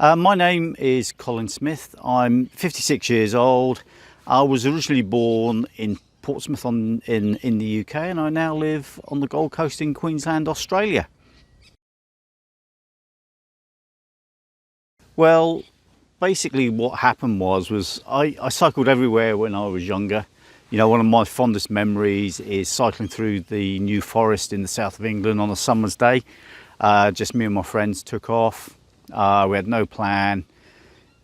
My name is Colin Smith. I'm 56 years old. I was originally born in Portsmouth in the UK, and I now live on the Gold Coast in Queensland, Australia. Well, basically what happened was I cycled everywhere when I was younger. You know, one of my fondest memories is cycling through the New Forest in the south of England on a summer's day. Just me and my friends took off. We had no plan.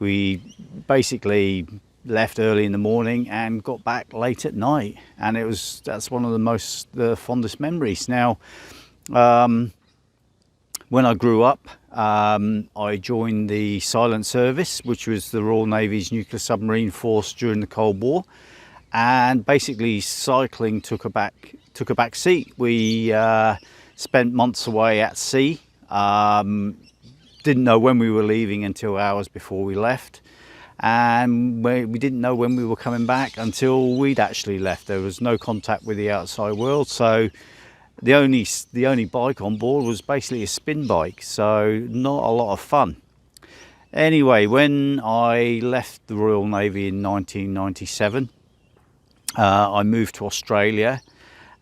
We basically left early in the morning and got back late at night, and that's one of the fondest memories. Now, when I grew up, I joined the Silent Service, which was the Royal Navy's nuclear submarine force during the Cold War, and basically cycling took a back seat. We spent months away at sea. Didn't know when we were leaving until hours before we left, and we didn't know when we were coming back until we'd actually left. There was no contact with the outside world, so the only bike on board was basically a spin bike, so not a lot of fun. Anyway, when I left the Royal Navy in 1997, I moved to Australia,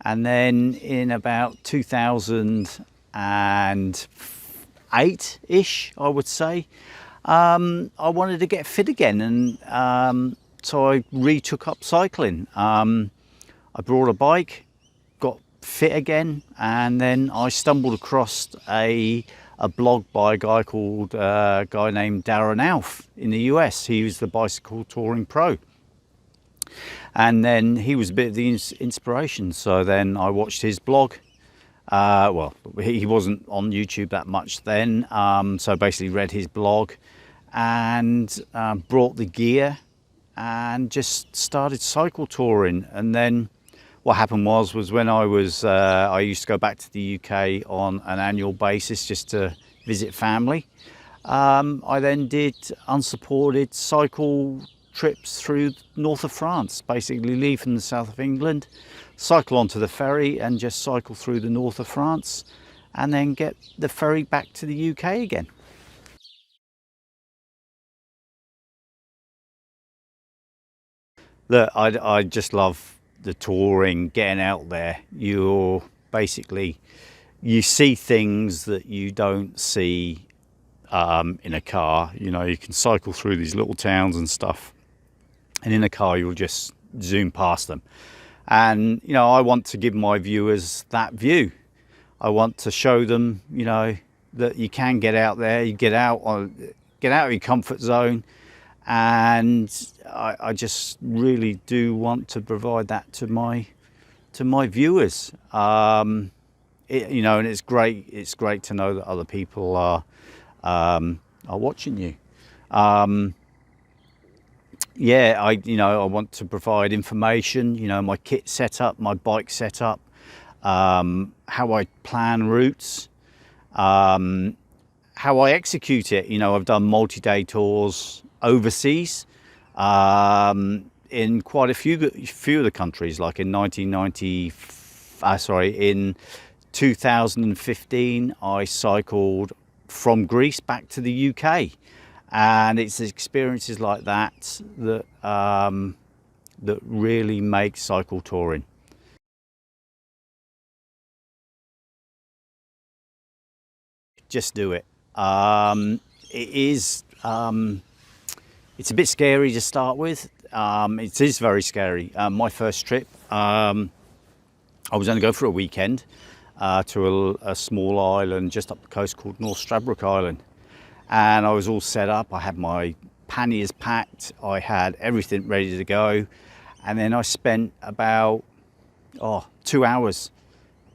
and then in about 2008-ish, I would say, I wanted to get fit again, and so I retook up cycling. I brought a bike, got fit again, and then I stumbled across a blog by a guy named Darren Alf in the US. He was the bicycle touring pro, and then he was a bit of the inspiration. So then I watched his blog. Well, he wasn't on YouTube that much then, so basically read his blog and brought the gear and just started cycle touring. And then what happened was when I used to go back to the UK on an annual basis just to visit family. I then did unsupported cycle trips through north of France, basically leave from the south of England, cycle onto the ferry and just cycle through the north of France, and then get the ferry back to the UK again. Look, I just love the touring, getting out there. You see things that you don't see in a car. You know, you can cycle through these little towns and stuff, and in a car you'll just zoom past them. And you know, I want to give my viewers that view. I want to show them, you know, that you can get out there, you get out of your comfort zone, and I just really do want to provide that to my viewers. You know, and it's great to know that other people are watching you. Yeah, I want to provide information, you know, my kit setup, my bike setup, how I plan routes, how I execute it. You know, I've done multi-day tours overseas, in quite a few of the countries, like in 2015, I cycled from Greece back to the UK. And it's experiences like that that really make cycle touring. Just do it. It's a bit scary to start with. It is very scary. My first trip, I was only going for a weekend to a small island just up the coast called North Stradbroke Island. And I was all set up. I had my panniers packed. I had everything ready to go. And then I spent about 2 hours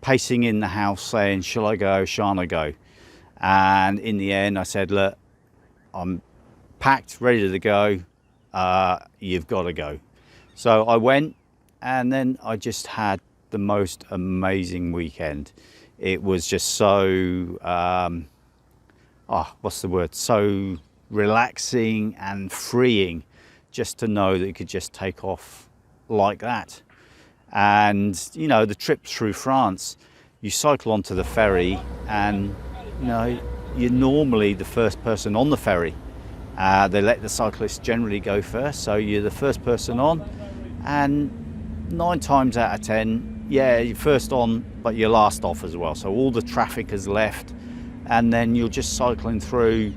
pacing in the house saying, shall I go, shan't I go? And in the end I said, look, I'm packed, ready to go. You've got to go. So I went, and then I just had the most amazing weekend. It was just so so relaxing and freeing, just to know that you could just take off like that. And you know, the trip through France, you cycle onto the ferry, and you know, you're normally the first person on the ferry. They let the cyclists generally go first, so you're the first person on, and 9 times out of 10, yeah, you're first on but you're last off as well. So all the traffic has left, and then you're just cycling through,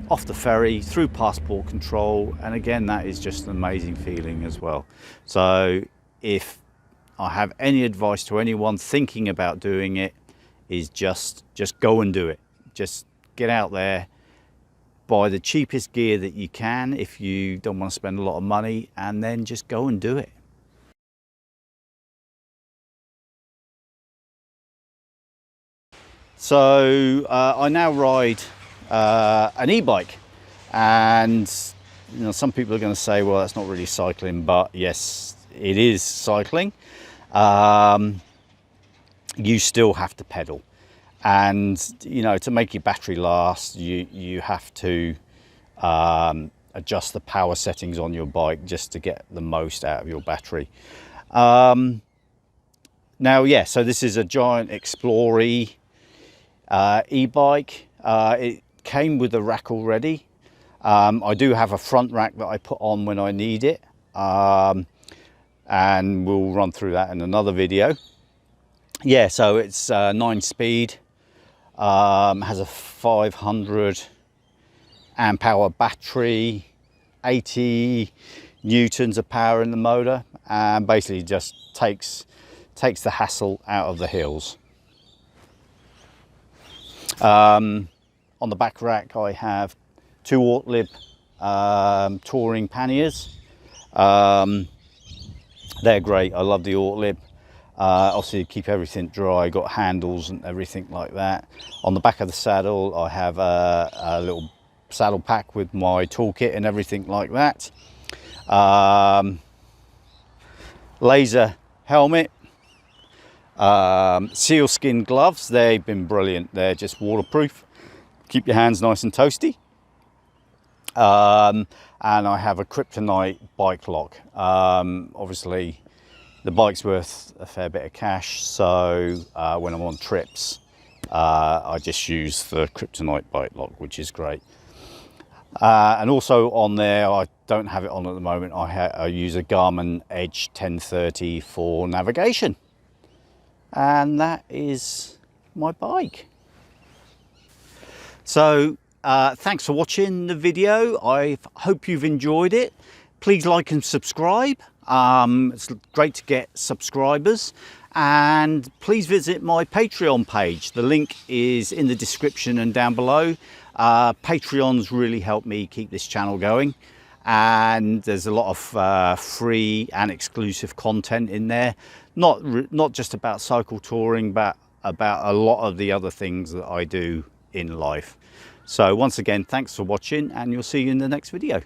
off the ferry, through passport control, and again, that is just an amazing feeling as well. So if I have any advice to anyone thinking about doing it, is just go and do it. Just get out there, buy the cheapest gear that you can if you don't want to spend a lot of money, and then just go and do it. So I now ride an e-bike, and you know, some people are going to say, well, that's not really cycling, but yes, it is cycling. You still have to pedal, and you know, to make your battery last, you have to adjust the power settings on your bike just to get the most out of your battery. Now, yeah, so this is a Giant Explorer e-bike. It came with a rack already. I do have a front rack that I put on when I need it, and we'll run through that in another video. Yeah, so it's 9-speed, has a 500 amp hour battery, 80 newtons of power in the motor, and basically just takes the hassle out of the hills. On the back rack I have 2 Ortlib touring panniers. They're great, I love the Ortlib. Obviously keep everything dry, got handles and everything like that. On the back of the saddle I have a little saddle pack with my toolkit and everything like that. Laser helmet, sealskin gloves. They've been brilliant, they're just waterproof, keep your hands nice and toasty. And I have a kryptonite bike lock. Obviously the bike's worth a fair bit of cash, so when I'm on trips I just use the kryptonite bike lock, which is great. And also on there, I don't have it on at the moment, I use a Garmin Edge 1030 for navigation. And that is my bike. So thanks for watching the video. I hope you've enjoyed it. Please like and subscribe. It's great to get subscribers, and please visit my Patreon page. The link is in the description and down below. Patreons really help me keep this channel going, and there's a lot of free and exclusive content in there, not just about cycle touring, but about a lot of the other things that I do in life. So once again, thanks for watching, and you'll see you in the next video.